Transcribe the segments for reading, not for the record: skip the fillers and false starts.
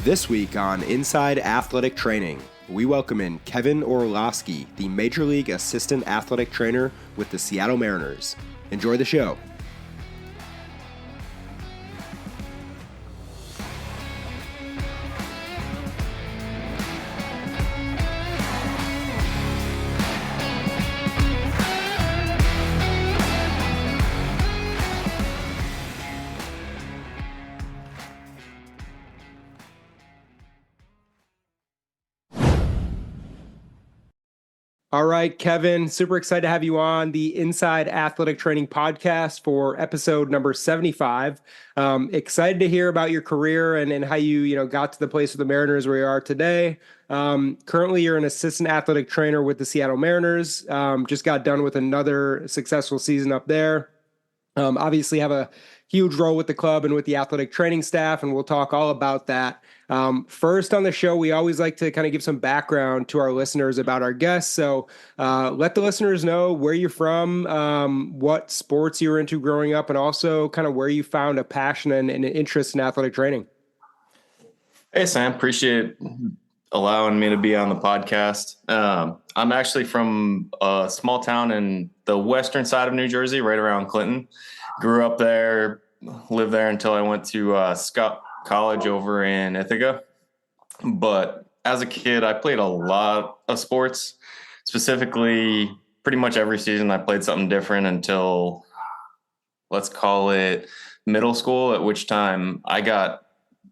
This week on Inside Athletic Training, we welcome in Kevin Orloski, the Major League Assistant Athletic Trainer with the Seattle Mariners. Enjoy the show. All right, Kevin, super excited to have you on the Inside Athletic Training podcast for episode number 75. Excited to hear about your career and how you got to the place with the Mariners where you are today. Currently, you're an assistant athletic trainer with the Seattle Mariners. Just got done with another successful season up there. Obviously have a huge role with the club and with the athletic training staff, and we'll talk all about that. First on the show, we always like to kind of give some background to our listeners about our guests. So let the listeners know where you're from, what sports you were into growing up, and also kind of where you found a passion and an interest in athletic training. Hey, Sam, appreciate allowing me to be on the podcast. I'm actually from a small town in the western side of New Jersey, right around Clinton. Grew up there, lived there until I went to Scott College over in Ithaca. But as a kid, I played a lot of sports. Specifically, pretty much every season I played something different until, let's call it middle school, at which time I got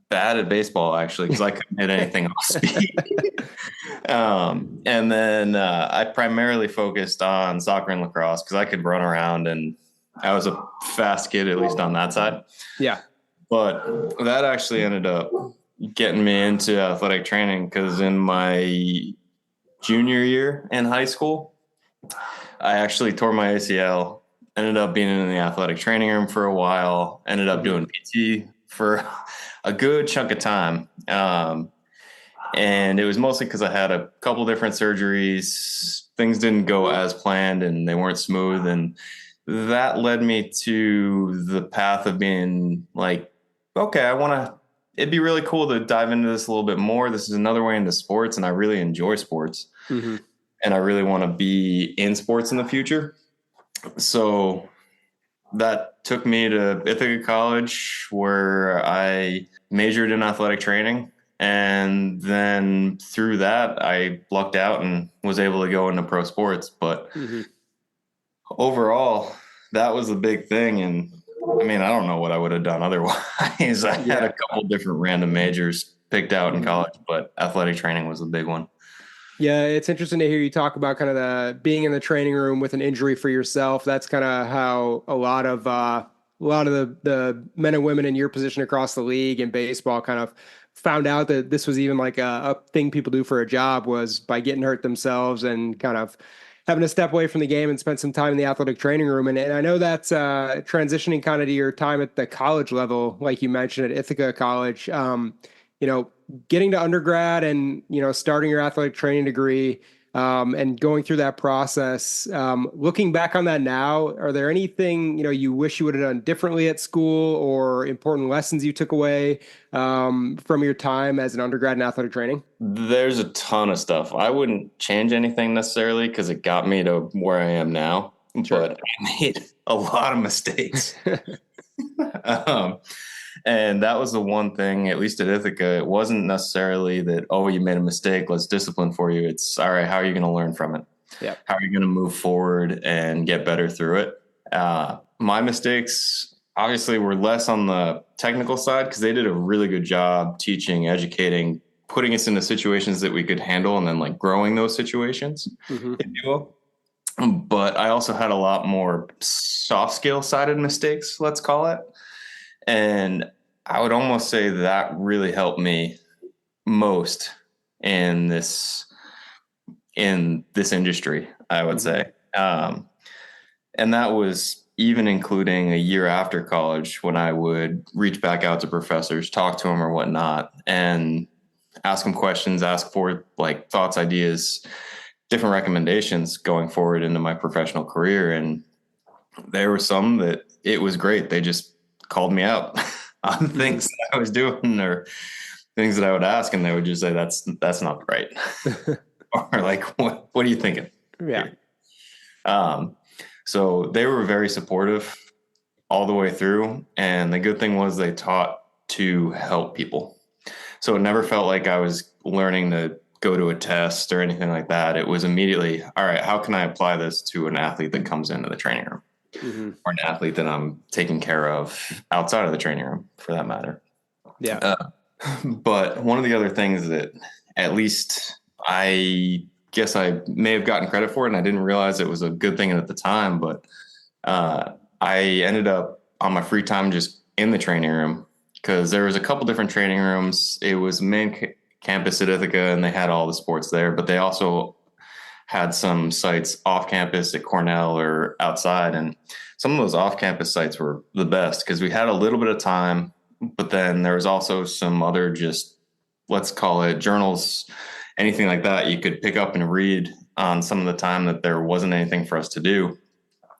bad at baseball, actually, because I couldn't hit anything off speed. And then I primarily focused on soccer and lacrosse because I could run around and I was a fast kid, at least on that side. Yeah. But that actually ended up getting me into athletic training because in my junior year in high school, I actually tore my ACL, ended up being in the athletic training room for a while, ended up doing PT for a good chunk of time. And it was mostly because I had a couple different surgeries. Things didn't go as planned and they weren't smooth. And that led me to the path of being like, okay, it'd be really cool to dive into this a little bit more. This is another way into sports, and I really enjoy sports. Mm-hmm. And I really want to be in sports in the future. So that took me to Ithaca College, where I majored in athletic training. And then through that, I lucked out and was able to go into pro sports. But overall, that was the big thing. And I mean, I don't know what I would have done otherwise. I had a couple different random majors picked out in college, but athletic training was the big one. Yeah, it's interesting to hear you talk about kind of the being in the training room with an injury for yourself. That's kind of how a lot of the men and women in your position across the league in baseball kind of found out that this was even like a thing people do for a job, was by getting hurt themselves and kind of having to step away from the game and spend some time in the athletic training room. And I know that's transitioning kind of to your time at the college level, like you mentioned at Ithaca College, getting to undergrad and, starting your athletic training degree and going through that process. Looking back on that now, are there anything, you wish you would have done differently at school or important lessons you took away from your time as an undergrad in athletic training? There's a ton of stuff. I wouldn't change anything necessarily because it got me to where I am now, but I made a lot of mistakes. And that was the one thing, at least at Ithaca, it wasn't necessarily that, oh, you made a mistake, let's discipline for you. It's, all right, how are you going to learn from it? Yeah. How are you going to move forward and get better through it? My mistakes obviously were less on the technical side because they did a really good job teaching, educating, putting us into situations that we could handle and then like growing those situations, if you will. But I also had a lot more soft skill sided mistakes, let's call it. And I would almost say that really helped me most in this industry, I would say. And that was even including a year after college when I would reach back out to professors, talk to them or whatnot, and ask them questions, ask for like thoughts, ideas, different recommendations going forward into my professional career. And there were some that it was great. They just called me out on things that I was doing or things that I would ask, and they would just say, that's not right. Or like, what are you thinking? Yeah. So they were very supportive all the way through. And the good thing was they taught to help people. So it never felt like I was learning to go to a test or anything like that. It was immediately, all right, how can I apply this to an athlete that comes into the training room, or an athlete that I'm taking care of outside of the training room, for that matter? Yeah. But one of the other things that at least I guess I may have gotten credit for it, and I didn't realize it was a good thing at the time, but I ended up on my free time just in the training room, because there was a couple different training rooms. It was main campus at Ithaca, and they had all the sports there, but they also had some sites off campus at Cornell or outside. And some of those off campus sites were the best because we had a little bit of time, but then there was also some other, just let's call it journals, anything like that you could pick up and read on some of the time that there wasn't anything for us to do,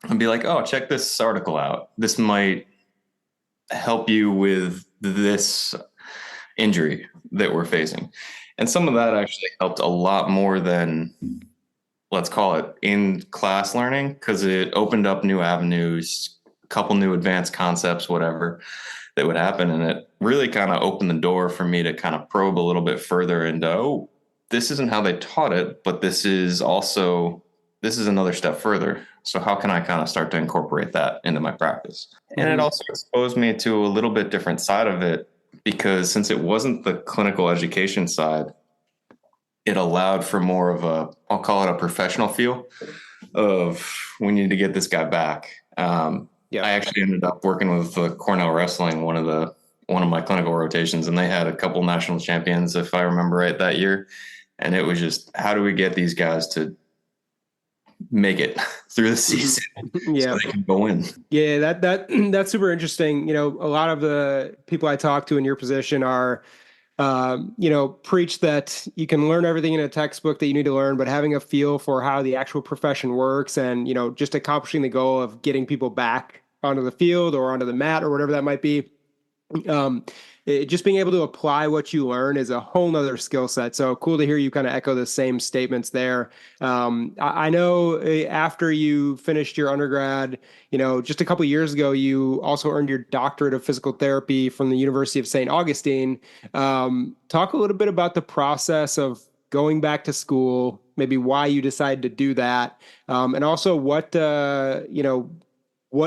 and be like, oh, check this article out. This might help you with this injury that we're facing. And some of that actually helped a lot more than, let's call it, in class learning, because it opened up new avenues, a couple new advanced concepts, whatever that would happen. And it really kind of opened the door for me to kind of probe a little bit further into, oh, this isn't how they taught it, but this is another step further. So how can I kind of start to incorporate that into my practice? And it also exposed me to a little bit different side of it, because since it wasn't the clinical education side, it allowed for more of a, I'll call it a professional feel of, we need to get this guy back. I actually ended up working with Cornell Wrestling, one of my clinical rotations, and they had a couple national champions, if I remember right, that year. And it was just, how do we get these guys to make it through the season so they can go in? Yeah, that's super interesting. You know, a lot of the people I talk to in your position are, preach that you can learn everything in a textbook that you need to learn, but having a feel for how the actual profession works, and, just accomplishing the goal of getting people back onto the field or onto the mat or whatever that might be. Just being able to apply what you learn is a whole nother skill set. So cool to hear you kind of echo the same statements there. I know after you finished your undergrad, just a couple of years ago, you also earned your doctorate of physical therapy from the University of St. Augustine. Talk a little bit about the process of going back to school, maybe why you decided to do that, and also what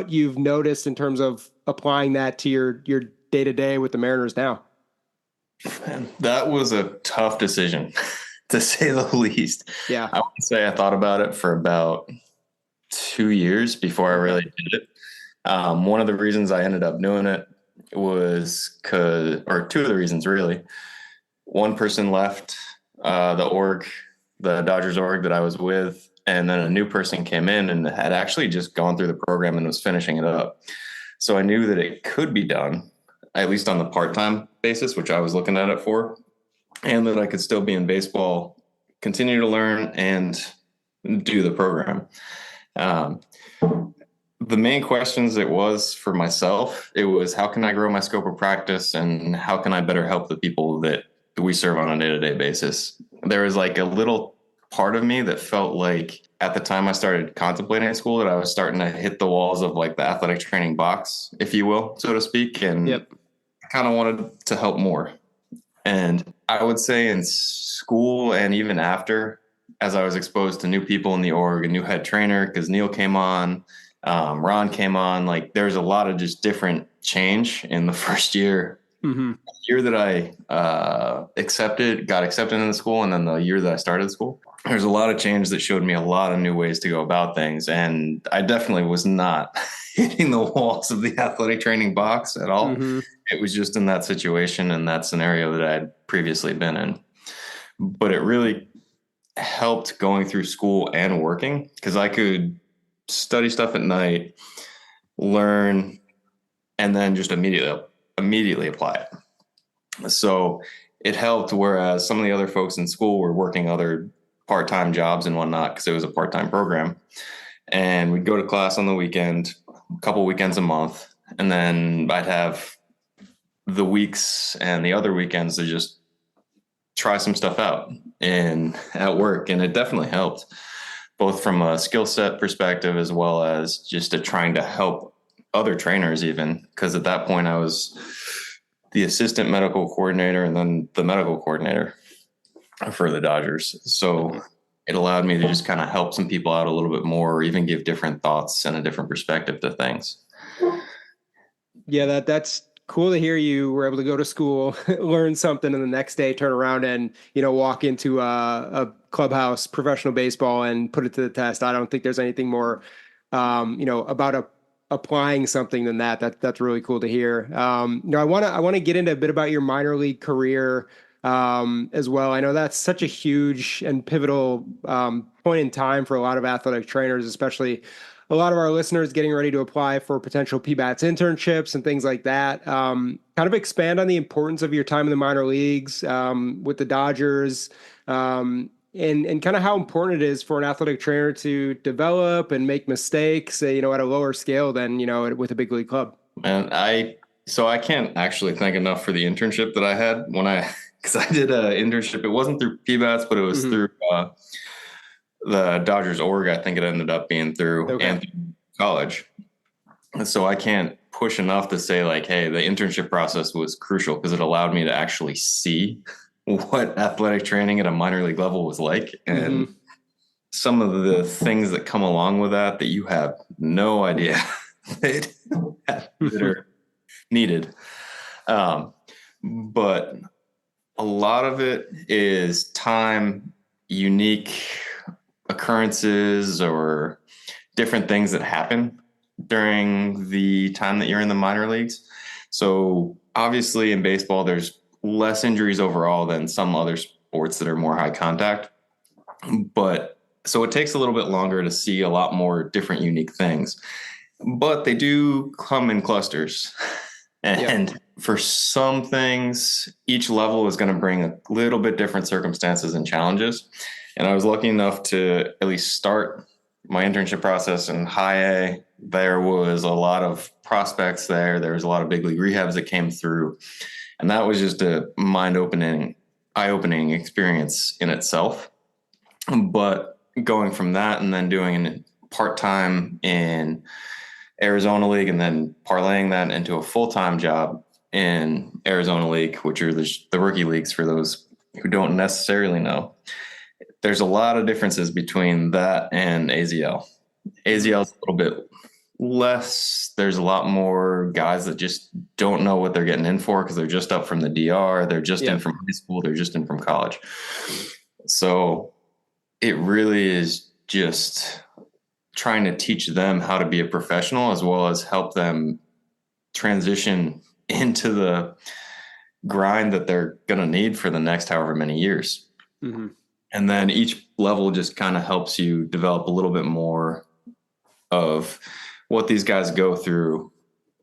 you've noticed in terms of applying that to your day-to-day with the Mariners now. Man, that was a tough decision, to say the least. Yeah. I would say I thought about it for about 2 years before I really did it. One of the reasons I ended up doing it was or two of the reasons really. One person left the Dodgers org that I was with, and then a new person came in and had actually just gone through the program and was finishing it up. So I knew that it could be done, at least on the part-time basis, which I was looking at it for, and that I could still be in baseball, continue to learn, and do the program. The main questions it was for myself, it was, how can I grow my scope of practice, and how can I better help the people that we serve on a day-to-day basis? There was like a little part of me that felt like at the time I started contemplating school that I was starting to hit the walls of like the athletic training box, if you will, so to speak. And I kind of wanted to help more. And I would say in school and even after, as I was exposed to new people in the org, a new head trainer, because Neil came on, Ron came on, like there's a lot of just different change in the first year. Mm-hmm. The year that I got accepted into school, and then the year that I started school, there's a lot of change that showed me a lot of new ways to go about things. And I definitely was not hitting the walls of the athletic training box at all. Mm-hmm. It was just in that situation and that scenario that I had previously been in. But it really helped going through school and working, because I could study stuff at night, learn, and then just immediately apply it. So it helped, whereas some of the other folks in school were working other part-time jobs and whatnot, because it was a part-time program. And we'd go to class on the weekend, a couple weekends a month, and then I'd have the weeks and the other weekends to just try some stuff out and at work. And it definitely helped, both from a skill set perspective as well as just trying to help other trainers, even because at that point I was the assistant medical coordinator and then the medical coordinator for the Dodgers. So it allowed me to just kind of help some people out a little bit more, or even give different thoughts and a different perspective to things. Yeah, that's cool to hear you were able to go to school, learn something, and the next day turn around and, walk into a clubhouse, professional baseball, and put it to the test. I don't think there's anything more, about applying something than that. That's really cool to hear. I want to get into a bit about your minor league career, as well. I know that's such a huge and pivotal, point in time for a lot of athletic trainers, especially a lot of our listeners getting ready to apply for potential PBATS internships and things like that. Kind of expand on the importance of your time in the minor leagues, with the Dodgers, and kind of how important it is for an athletic trainer to develop and make mistakes, at a lower scale than, with a big league club. And I can't actually thank enough for the internship that I had because I did an internship. It wasn't through PBATS, but it was through the Dodgers org. I think it ended up being through and through college. And so I can't push enough to say like, hey, the internship process was crucial because it allowed me to actually see what athletic training at a minor league level was like. And some of the things that come along with that you have no idea that are needed. But a lot of it is time, unique occurrences, or different things that happen during the time that you're in the minor leagues. So obviously in baseball, there's less injuries overall than some other sports that are more high contact. But so it takes a little bit longer to see a lot more different unique things, but they do come in clusters. And for some things, each level is going to bring a little bit different circumstances and challenges. And I was lucky enough to at least start my internship process in high A. There was a lot of prospects there. There was a lot of big league rehabs that came through. And that was just a eye-opening experience in itself. But going from that and then doing part-time in Arizona League and then parlaying that into a full-time job in Arizona League, which are the rookie leagues for those who don't necessarily know. There's a lot of differences between that and AZL. AZL is a little bit less. There's a lot more guys that just don't know what they're getting in for because they're just up from the DR. They're just in from high school. They're just in from college. So it really is just trying to teach them how to be a professional as well as help them transition into the grind that they're going to need for the next however many years. Mm-hmm. And then each level just kind of helps you develop a little bit more of what these guys go through,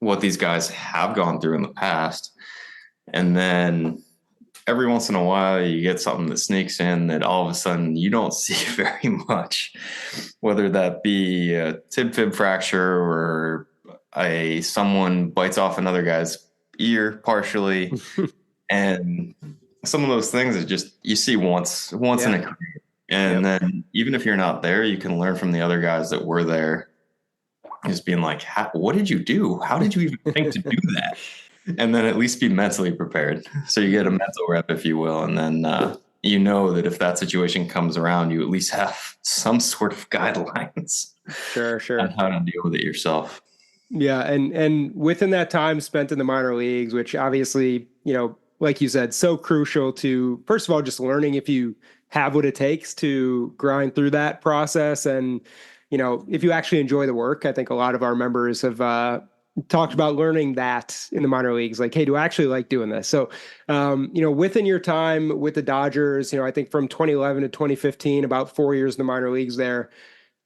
what these guys have gone through in the past. And then every once in a while you get something that sneaks in that all of a sudden you don't see very much, whether that be a tib-fib fracture or someone bites off another guy's ear partially. And some of those things is just you see once in a career. And then even if you're not there, you can learn from the other guys that were there, just being like, what did you do? How did you even think to do that? And then at least be mentally prepared. So you get a mental rep, if you will. And then you know that if that situation comes around, you at least have some sort of guidelines. Sure. On how to deal with it yourself. Yeah. And within that time spent in the minor leagues, which obviously, like you said, so crucial to, first of all, just learning if you have what it takes to grind through that process. And, if you actually enjoy the work. I think a lot of our members have talked about learning that in the minor leagues, like, hey, do I actually like doing this? So, within your time with the Dodgers, I think from 2011 to 2015, about 4 years in the minor leagues there,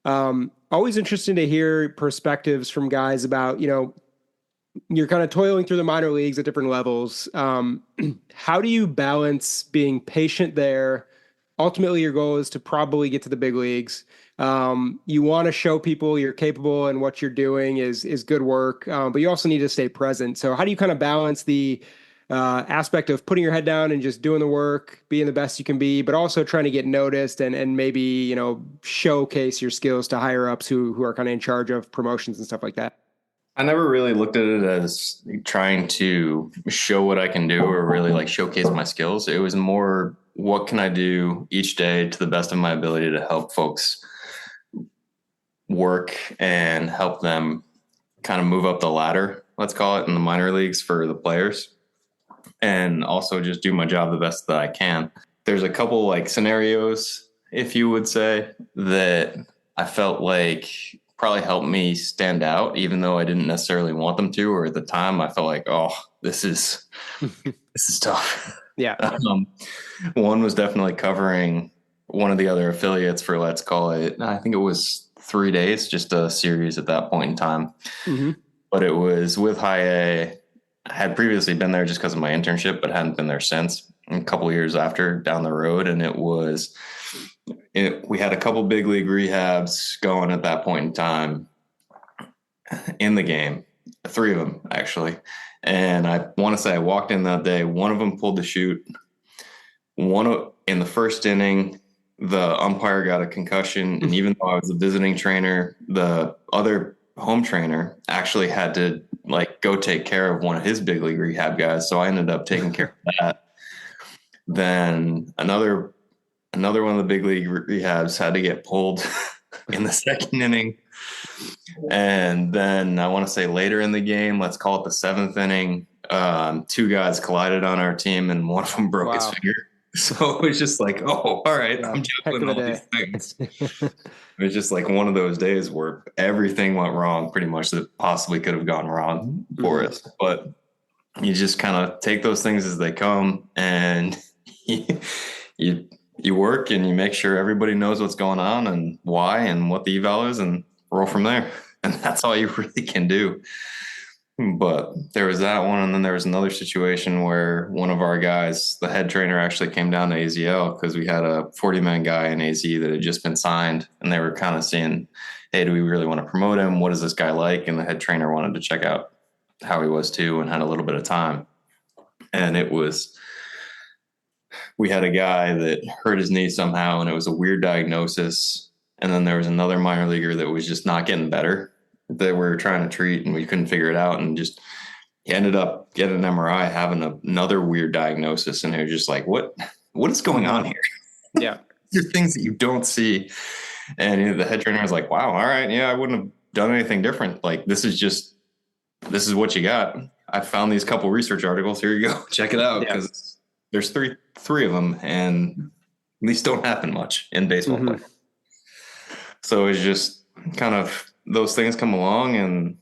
always interesting to hear perspectives from guys about, you're kind of toiling through the minor leagues at different levels. How do you balance being patient there? Ultimately, your goal is to probably get to the big leagues. You want to show people you're capable and what you're doing is good work, but you also need to stay present. So how do you kind of balance the aspect of putting your head down and just doing the work, being the best you can be, but also trying to get noticed and maybe, showcase your skills to higher ups who are kind of in charge of promotions and stuff like that? I never really looked at it as trying to show what I can do or really like showcase my skills. It was more, what can I do each day to the best of my ability to help folks work and help them kind of move up the ladder, let's call it, in the minor leagues for the players, and also just do my job the best that I can. There's a couple like scenarios, if you would say, that I felt like probably helped me stand out, even though I didn't necessarily want them to, or at the time I felt like, oh, this is tough. Yeah. One was definitely covering one of the other affiliates for, let's call it, I think it was 3 days, just a series at that point in time. Mm-hmm. But it was with High A. I had previously been there just because of my internship, but hadn't been there since, a couple of years after down the road. And we had a couple big league rehabs going at that point in time in the game, 3 of them actually. And I want to say I walked in that day. One of them pulled the chute. In the first inning, the umpire got a concussion. And even though I was a visiting trainer, the other home trainer actually had to like go take care of one of his big league rehab guys. So I ended up taking care of that. Then another one of the big league rehabs had to get pulled in the second inning. And then I want to say later in the game, let's call it the 7th inning, 2 guys collided on our team and one of them broke his finger. So it was just like, oh, all right, I'm juggling all these things. It was just like one of those days where everything went wrong pretty much that possibly could have gone wrong for us. But you just kind of take those things as they come, and you work and you make sure everybody knows what's going on and why and what the eval is, and roll from there. And that's all you really can do. But there was that one. And then there was another situation where one of our guys, the head trainer, actually came down to AZL because we had a 40-man guy in AZ that had just been signed. And they were kind of seeing, hey, do we really want to promote him? What is this guy like? And the head trainer wanted to check out how he was too, and had a little bit of time. And we had a guy that hurt his knee somehow, and it was a weird diagnosis. And then there was another minor leaguer that was just not getting better that we were trying to treat, and we couldn't figure it out. And just, he ended up getting an MRI, having another weird diagnosis. And it was just like, what is going on here? Yeah. There's things that you don't see. And the head trainer was like, wow, all right. Yeah, I wouldn't have done anything different. Like, this is what you got. I found these couple research articles. Here you go. Check it out. Because there's three of them, and these don't happen much in baseball play. So it's just kind of, those things come along and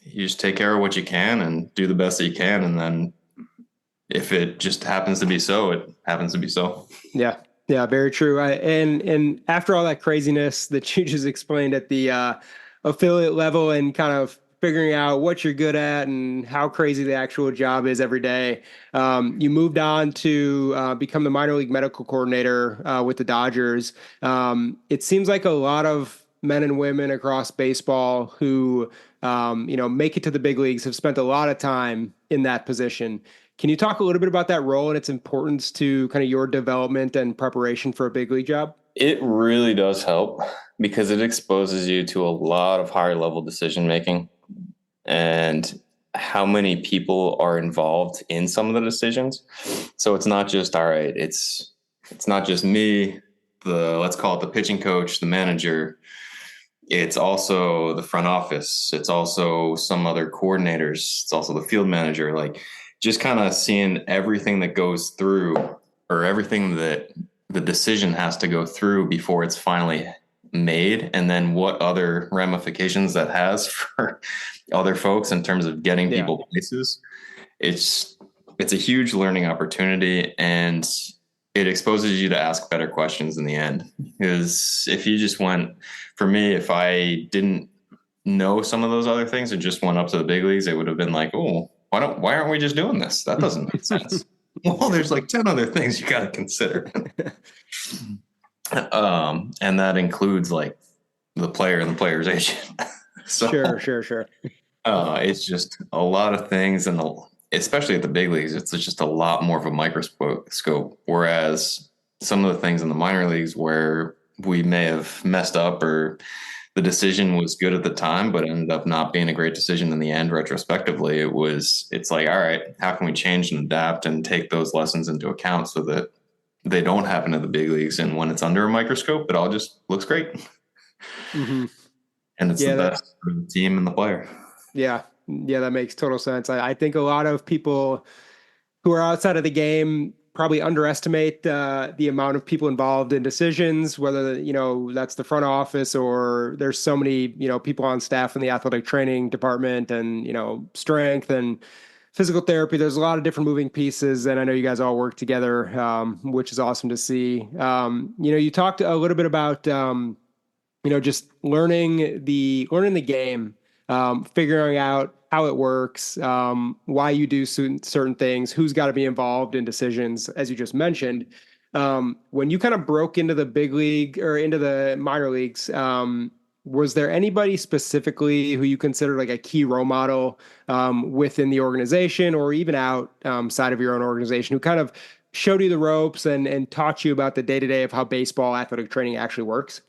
you just take care of what you can and do the best that you can. And then if it just happens to be so, it happens to be so. Yeah. Yeah, very true. And after all that craziness that you just explained at the affiliate level and kind of figuring out what you're good at and how crazy the actual job is every day, you moved on to become the minor league medical coordinator with the Dodgers. It seems like a lot of men and women across baseball who, make it to the big leagues have spent a lot of time in that position. Can you talk a little bit about that role and its importance to kind of your development and preparation for a big league job? It really does help because it exposes you to a lot of higher level decision making and how many people are involved in some of the decisions. So it's not just, all right, it's not just me, let's call it the pitching coach, the manager. It's also the front office. It's also some other coordinators. It's also the field manager. Like, just kind of seeing everything that goes through, or everything that the decision has to go through before it's finally made, and then what other ramifications that has for other folks in terms of getting people places. It's a huge learning opportunity, and it exposes you to ask better questions in the end. Because if you just went, for me, if I didn't know some of those other things and just went up to the big leagues, it would have been like, oh, why aren't we just doing this? That doesn't make sense. Well, there's like 10 other things you got to consider. And that includes like the player and the player's agent. So, sure. It's just a lot of things, and especially at the big leagues, it's just a lot more of a microscope. Whereas some of the things in the minor leagues where we may have messed up or the decision was good at the time, but ended up not being a great decision in the end, retrospectively, it's like, all right, how can we change and adapt and take those lessons into account so that they don't happen in the big leagues? And when it's under a microscope, it all just looks great. Mm-hmm. And it's the best for the team and the player. Yeah. Yeah, that makes total sense. I think a lot of people who are outside of the game probably underestimate the amount of people involved in decisions, whether, that's the front office or there's so many, people on staff in the athletic training department and, strength and physical therapy. There's a lot of different moving pieces. And I know you guys all work together, which is awesome to see. You talked a little bit about, just learning the game, figuring out how it works, why you do certain things, who's got to be involved in decisions, as you just mentioned. When you kind of broke into the big league or into the minor leagues, was there anybody specifically who you consider like a key role model within the organization or even outside of your own organization who kind of showed you the ropes and taught you about the day-to-day of how baseball athletic training actually works?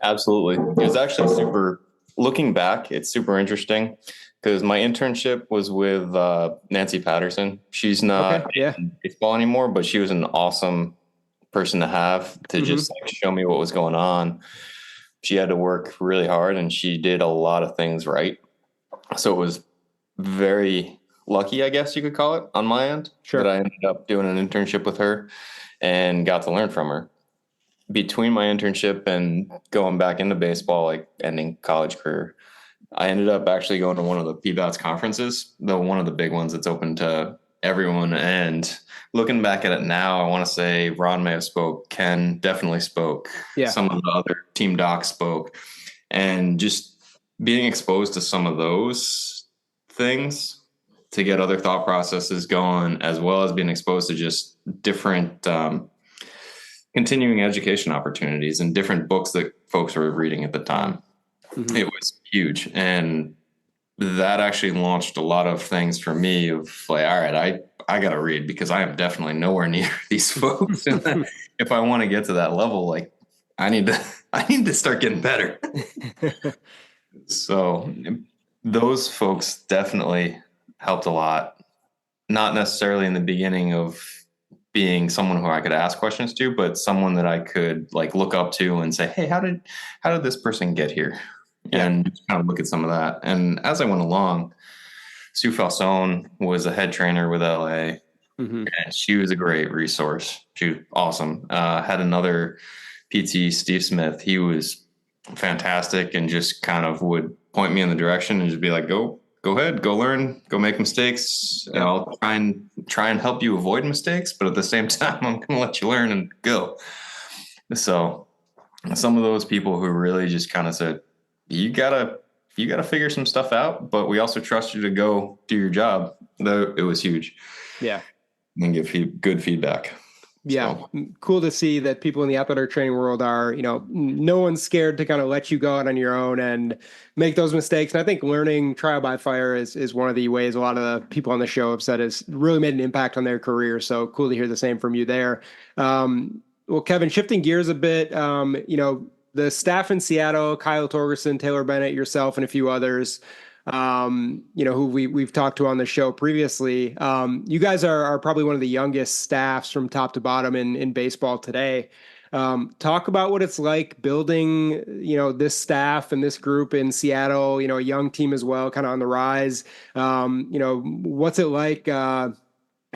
Absolutely. It was actually looking back, it's super interesting because my internship was with Nancy Patterson. She's not in baseball anymore, but she was an awesome person to have to just like show me what was going on. She had to work really hard and she did a lot of things right. So it was very lucky, I guess you could call it, on my end, that I ended up doing an internship with her and got to learn from her. Between my internship and going back into baseball, like ending college career, I ended up actually going to one of the PBATS conferences, one of the big ones that's open to everyone. And looking back at it now, I want to say Ron may have spoke, Ken definitely spoke, some of the other team docs spoke, and just being exposed to some of those things to get other thought processes going, as well as being exposed to just different continuing education opportunities and different books that folks were reading at the time. It was huge. And that actually launched a lot of things for me of like, all right, I got to read because I am definitely nowhere near these folks. And if I want to get to that level, like I need to start getting better. So those folks definitely helped a lot. Not necessarily in the beginning of being someone who I could ask questions to, but someone that I could like look up to and say, hey, how did this person get here? And just kind of look at some of that. And as I went along, Sue Falsone was a head trainer with LA, and she was a great resource. She was awesome. Had another PT, Steve Smith. He was fantastic and just kind of would point me in the direction and just be like, go ahead, go learn, go make mistakes. And I'll try and help you avoid mistakes, but at the same time, I'm going to let you learn and go. So some of those people who really just kind of said, you gotta figure some stuff out, but we also trust you to go do your job. Though it was huge. Yeah. And give good feedback. Yeah. So. Cool to see that people in the athletic training world are, no one's scared to kind of let you go out on your own and make those mistakes. And I think learning trial by fire is one of the ways a lot of the people on the show have said has really made an impact on their career. So cool to hear the same from you there. Well, Kevin, shifting gears a bit, the staff in Seattle, Kyle Torgerson, Taylor Bennett, yourself, and a few others, who we've talked to on the show previously. You guys are probably one of the youngest staffs from top to bottom in baseball today. Talk about what it's like building, this staff and this group in Seattle, a young team as well, kind of on the rise. What's it like,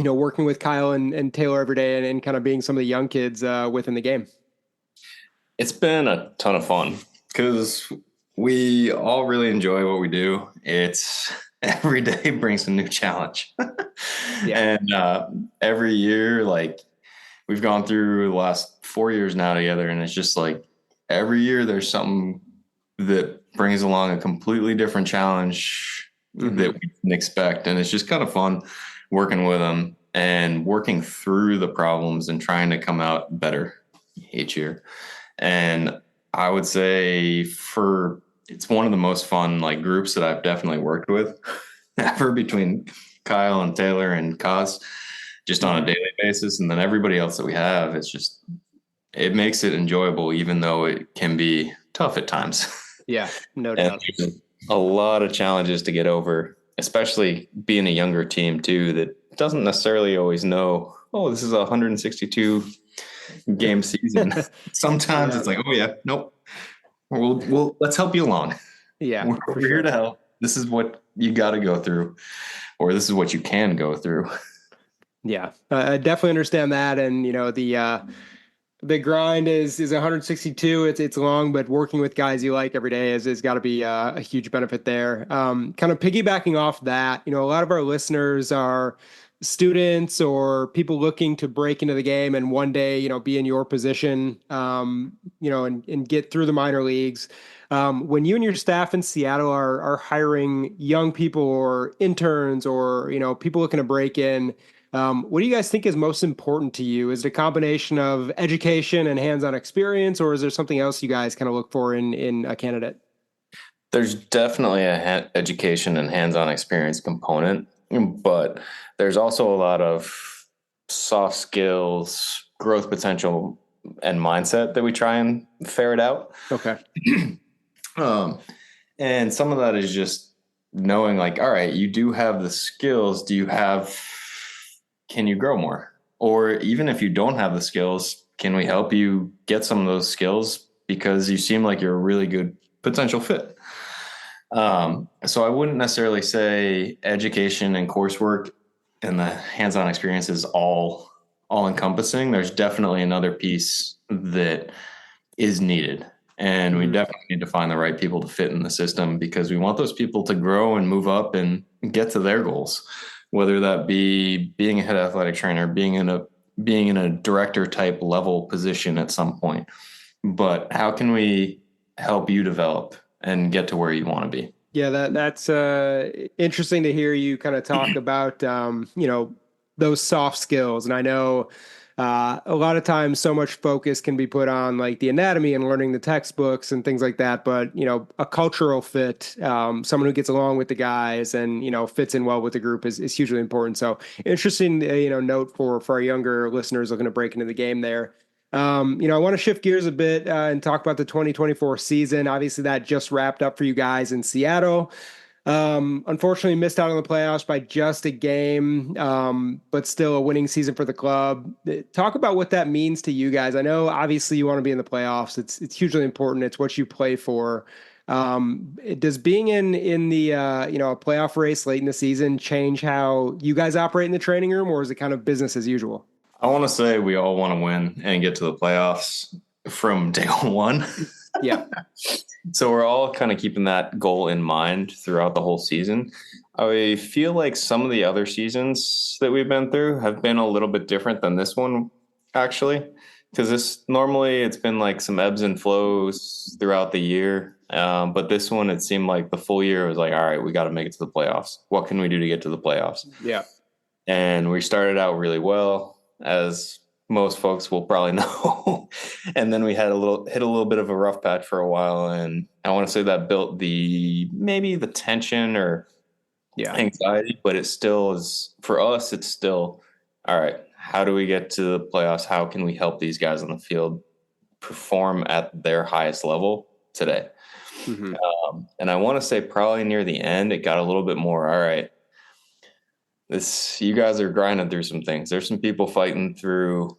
working with Kyle and Taylor every day and kind of being some of the young kids within the game? It's been a ton of fun because we all really enjoy what we do. It's every day brings a new challenge. And every year, like we've gone through the last 4 years now together, and it's just like every year there's something that brings along a completely different challenge that we didn't expect. And it's just kind of fun working with them and working through the problems and trying to come out better each year. And I would say it's one of the most fun like groups that I've definitely worked with ever, between Kyle and Taylor and Kaz just on a daily basis. And then everybody else that we have, it makes it enjoyable, even though it can be tough at times. Yeah, no And doubt. there's a lot of challenges to get over, especially being a younger team too, that doesn't necessarily always know, oh, this is a 162 game season. Sometimes it's like, oh yeah, nope. We'll let's help you along. Yeah, We're here to help. This is what you got to go through, or this is what you can go through. Yeah, I definitely understand that. And, the grind is 162. It's long, but working with guys you like every day is got to be a huge benefit there. Kind of piggybacking off that, a lot of our listeners are students or people looking to break into the game and one day, be in your position, and get through the minor leagues. When you and your staff in Seattle are hiring young people or interns or, people looking to break in, what do you guys think is most important to you? Is it a combination of education and hands-on experience, or is there something else you guys kind of look for in a candidate? There's definitely a education and hands-on experience component, but there's also a lot of soft skills, growth potential, and mindset that we try and ferret out. Okay. And some of that is just knowing, like, all right, you do have the skills. Can you grow more? Or even if you don't have the skills, can we help you get some of those skills? Because you seem like you're a really good potential fit. So I wouldn't necessarily say education and coursework and the hands-on experience is all encompassing. There's definitely another piece that is needed. And we definitely need to find the right people to fit in the system because we want those people to grow and move up and get to their goals, whether that be being a head athletic trainer, being in a director type level position at some point. But how can we help you develop and get to where you want to be? Yeah, that's interesting to hear you kind of talk about those soft skills. And I know a lot of times so much focus can be put on like the anatomy and learning the textbooks and things like that. But, a cultural fit, someone who gets along with the guys and, fits in well with the group is hugely important. So interesting, note for our younger listeners looking to break into the game there. I want to shift gears a bit and talk about the 2024 season. Obviously, that just wrapped up for you guys in Seattle. Unfortunately, missed out on the playoffs by just a game, but still a winning season for the club. Talk about what that means to you guys. I know, obviously, you want to be in the playoffs. It's hugely important. It's what you play for. Does being in the a playoff race late in the season change how you guys operate in the training room, or is it kind of business as usual? I want to say we all want to win and get to the playoffs from day one. Yeah. So we're all kind of keeping that goal in mind throughout the whole season. I feel like some of the other seasons that we've been through have been a little bit different than this one, actually, because normally it's been like some ebbs and flows throughout the year. But this one, it seemed like the full year was like, all right, we got to make it to the playoffs. What can we do to get to the playoffs? Yeah. And we started out really well, as most folks will probably know. And then we had hit a little bit of a rough patch for a while. And I want to say that built maybe the tension or anxiety, but it still is, for us, it's still, all right, how do we get to the playoffs? How can we help these guys on the field perform at their highest level today? Mm-hmm. And I want to say probably near the end, it got a little bit more, all right, you guys are grinding through some things. There's some people fighting through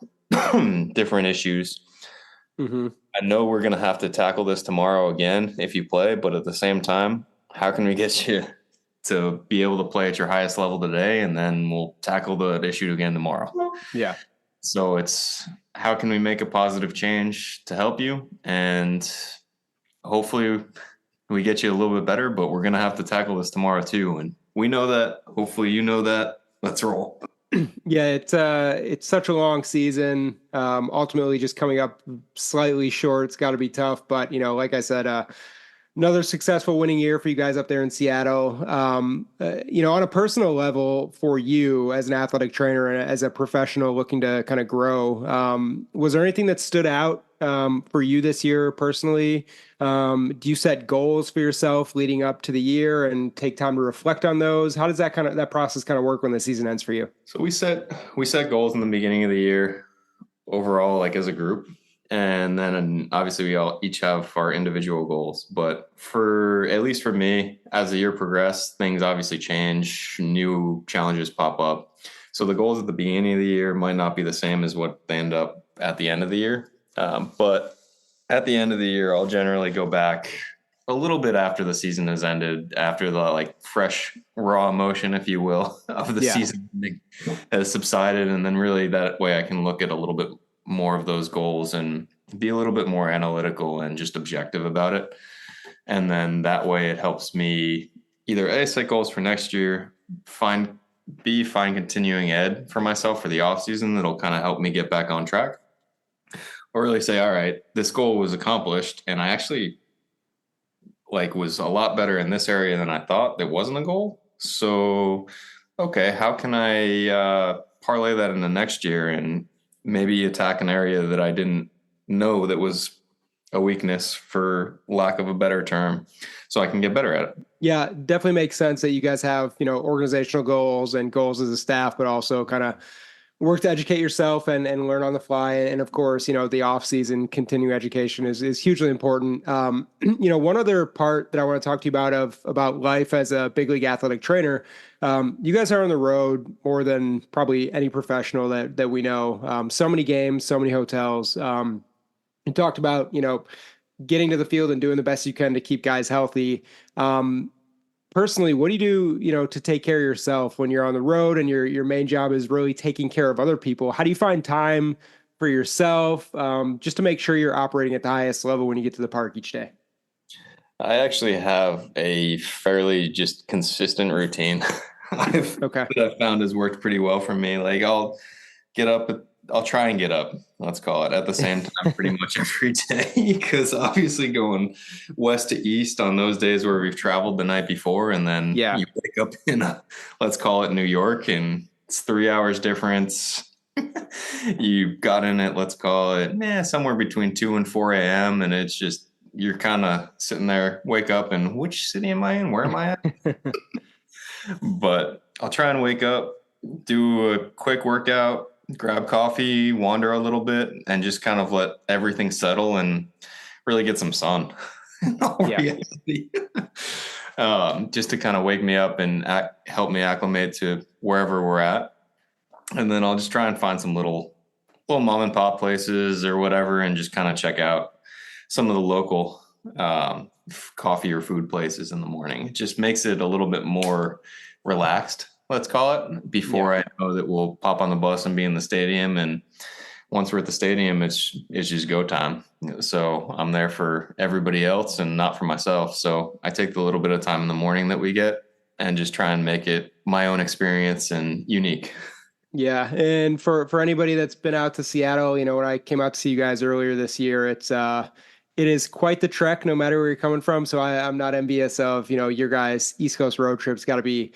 different issues. Mm-hmm. I know we're going to have to tackle this tomorrow again if you play, but at the same time, how can we get you to be able to play at your highest level today? And then we'll tackle the issue again tomorrow. Yeah. So it's how can we make a positive change to help you? And hopefully we get you a little bit better, but we're going to have to tackle this tomorrow too. And we know that. Hopefully you know that. Let's roll. Yeah, it's such a long season. Ultimately just coming up slightly short. It's got to be tough. But, like I said, Another successful winning year for you guys up there in Seattle. On a personal level for you as an athletic trainer and as a professional looking to kind of grow, was there anything that stood out for you this year personally? Do you set goals for yourself leading up to the year and take time to reflect on those? How does that process kind of work when the season ends for you? So we set goals in the beginning of the year overall, like as a group. And then obviously we all each have our individual goals. But for at least for me, as the year progressed, things obviously change, new challenges pop up. So the goals at the beginning of the year might not be the same as what they end up at the end of the year. But at the end of the year, I'll generally go back a little bit after the season has ended, after the like fresh raw emotion, if you will, of the Yeah. season has subsided. And then really that way I can look at a little bit more of those goals and be a little bit more analytical and just objective about it. And then that way it helps me either A, set goals for next year, find continuing ed for myself for the off season that'll kind of help me get back on track. Or really say, all right, this goal was accomplished and I actually was a lot better in this area than I thought. That wasn't a goal. So, okay, how can I parlay that into next year and maybe attack an area that I didn't know that was a weakness, for lack of a better term, so I can get better at it. Yeah, definitely makes sense that you guys have, organizational goals and goals as a staff, but also kind of work to educate yourself and learn on the fly. And of course, the off season continuing education is hugely important. One other part that I want to talk to you about life as a big league athletic trainer. You guys are on the road more than probably any professional that we know. So many games, so many hotels. You talked about, getting to the field and doing the best you can to keep guys healthy. Personally, what do you do, to take care of yourself when you're on the road and your main job is really taking care of other people? How do you find time for yourself, just to make sure you're operating at the highest level when you get to the park each day? I actually have a fairly just consistent routine. Okay. That I've found has worked pretty well for me. Like I'll try and get up, let's call it, at the same time pretty much every day, because obviously going west to east on those days where we've traveled the night before and then Yeah. you wake up in let's call it New York, and it's 3 hours difference. You got in it, let's call it somewhere between 2 and 4 a.m. and it's just you're kind of sitting there, wake up and which city am I in? Where am I at? But I'll try and wake up, do a quick workout, grab coffee, wander a little bit, and just kind of let everything settle and really get some sun. Yeah. Just to kind of wake me up and help me acclimate to wherever we're at. And then I'll just try and find some little mom and pop places or whatever and just kind of check out some of the local coffee or food places in the morning. It just makes it a little bit more relaxed, let's call it, before I know that we'll pop on the bus and be in the stadium. And once we're at the stadium, it's just go time. So I'm there for everybody else and not for myself. So I take the little bit of time in the morning that we get and just try and make it my own experience and unique. Yeah. And for anybody that's been out to Seattle, when I came out to see you guys earlier this year, it is quite the trek no matter where you're coming from. So I'm not envious of, your guys' East Coast road trips. Got to be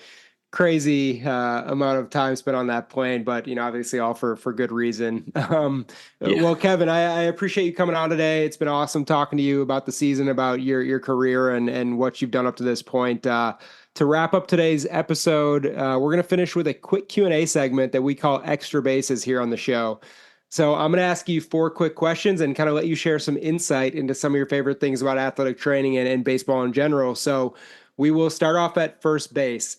crazy amount of time spent on that plane, but obviously all for good reason. Well, Kevin, I appreciate you coming on today. It's been awesome talking to you about the season, about your career and what you've done up to this point. To wrap up today's episode, we're going to finish with a quick Q&A segment that we call Extra Bases here on the show. So I'm going to ask you 4 quick questions and kind of let you share some insight into some of your favorite things about athletic training and baseball in general. So we will start off at first base.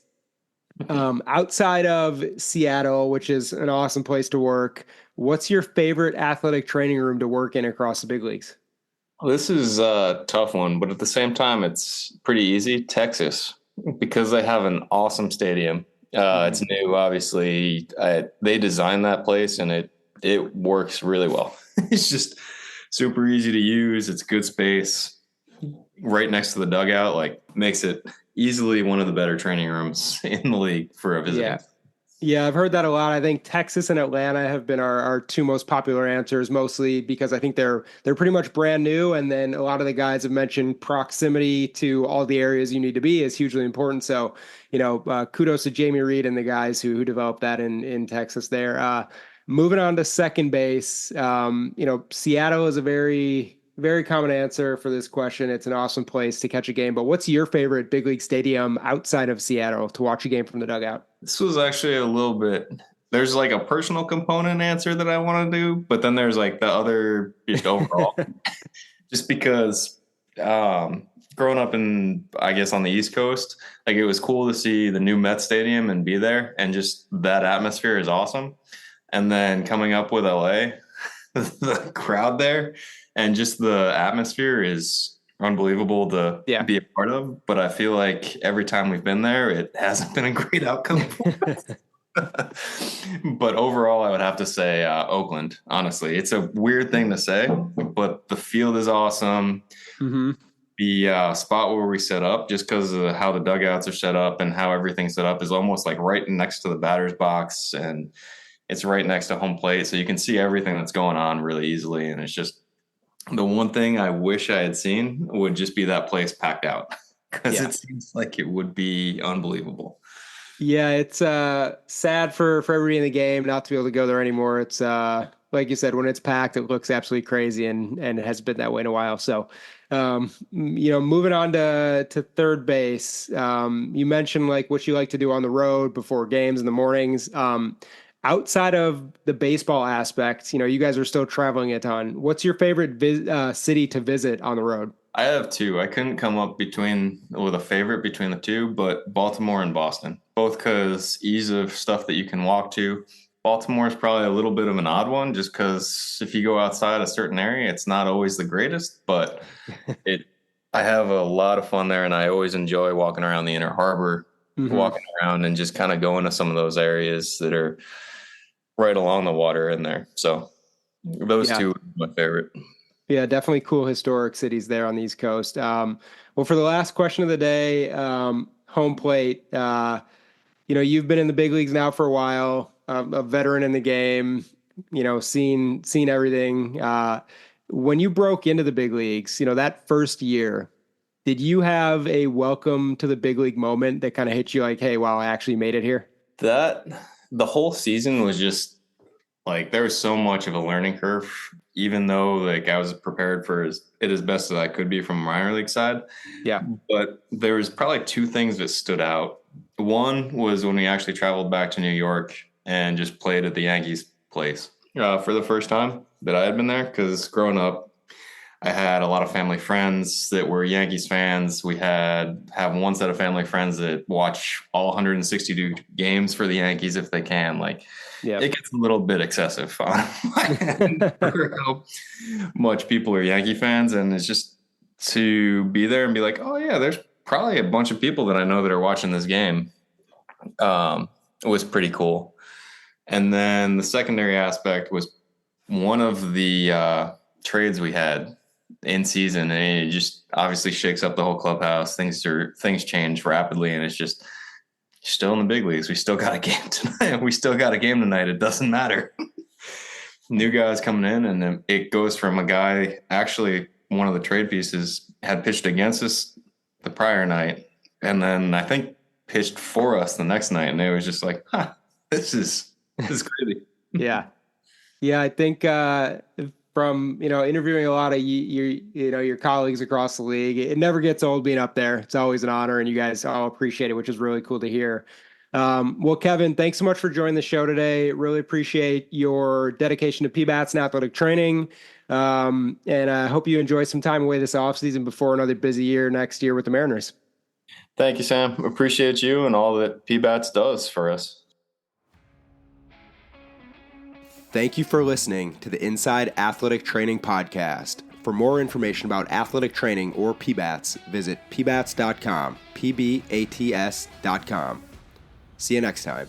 Outside of Seattle, which is an awesome place to work, what's your favorite athletic training room to work in across the big leagues? This is a tough one, but at the same time, it's pretty easy. Texas, because they have an awesome stadium. It's new, obviously. They designed that place, and it works really well. It's just super easy to use. It's good space, right next to the dugout. Makes it easily one of the better training rooms in the league for a visitor. Yeah. Yeah, I've heard that a lot. I think Texas and Atlanta have been our two most popular answers, mostly because I think they're pretty much brand new, and then a lot of the guys have mentioned proximity to all the areas you need to be is hugely important. So, kudos to Jamie Reed and the guys who developed that in Texas there. Moving on to second base, Seattle is a very very common answer for this question. It's an awesome place to catch a game. But what's your favorite big league stadium outside of Seattle to watch a game from the dugout? This was actually a little bit. There's like a personal component answer that I want to do, but then there's like the other just overall. Just because growing up I guess on the East Coast, like it was cool to see the new Met Stadium and be there, and just that atmosphere is awesome. And then coming up with LA, the crowd there and just the atmosphere is unbelievable to be a part of. But I feel like every time we've been there, it hasn't been a great outcome for us. But overall, I would have to say Oakland. Honestly, it's a weird thing to say, but the field is awesome. Mm-hmm. The spot where we set up, just because of how the dugouts are set up and how everything's set up, is almost like right next to the batter's box, and it's right next to home plate, so you can see everything that's going on really easily. And it's just the one thing I wish I had seen would just be that place packed out, because it seems like it would be unbelievable. Yeah, it's sad for everybody in the game not to be able to go there anymore. It's like you said, when it's packed, it looks absolutely crazy, and it hasn't been that way in a while. So, moving on to third base, you mentioned like what you like to do on the road before games in the mornings. Outside of the baseball aspect, you guys are still traveling a ton. What's your favorite city to visit on the road? I have two. I couldn't come up with a favorite between the two, but Baltimore and Boston, both because ease of stuff that you can walk to. Baltimore is probably a little bit of an odd one, just because if you go outside a certain area, it's not always the greatest, but I have a lot of fun there, and I always enjoy walking around the Inner Harbor, walking around and just kind of going to some of those areas that are right along the water in there. So those two are my favorite. Yeah, definitely cool historic cities there on the East Coast. Well, for the last question of the day, home plate, you've been in the big leagues now for a while, a veteran in the game, seen everything. When you broke into the big leagues, that first year, did you have a welcome to the big league moment that kind of hit you like, hey, wow, I actually made it here? The whole season was just like, there was so much of a learning curve, even though like I was prepared for it as best as I could be from a minor league side. Yeah. But there was probably two things that stood out. One was when we actually traveled back to New York and just played at the Yankees place for the first time that I had been there. Because growing up, I had a lot of family friends that were Yankees fans. We have one set of family friends that watch all 162 games for the Yankees if they can. Like, it gets a little bit excessive on my end for how much people are Yankee fans. And it's just to be there and be like, oh yeah, there's probably a bunch of people that I know that are watching this game. It was pretty cool. And then the secondary aspect was one of the trades we had in season, and it just obviously shakes up the whole clubhouse. Things change rapidly, and it's just still in the big leagues. We still got a game tonight. It doesn't matter. New guys coming in, and it goes from a guy, actually one of the trade pieces had pitched against us the prior night, and then I think pitched for us the next night, and it was just like, this is crazy. Yeah. I think from interviewing a lot of your colleagues across the league, it never gets old being up there. It's always an honor, and you guys all appreciate it, which is really cool to hear. Well, Kevin, thanks so much for joining the show today. Really appreciate your dedication to PBATs and athletic training. And I hope you enjoy some time away this offseason before another busy year next year with the Mariners. Thank you, Sam. Appreciate you and all that PBATs does for us. Thank you for listening to the Inside Athletic Training Podcast. For more information about athletic training or PBATs, visit pbats.com, pbats.com. See you next time.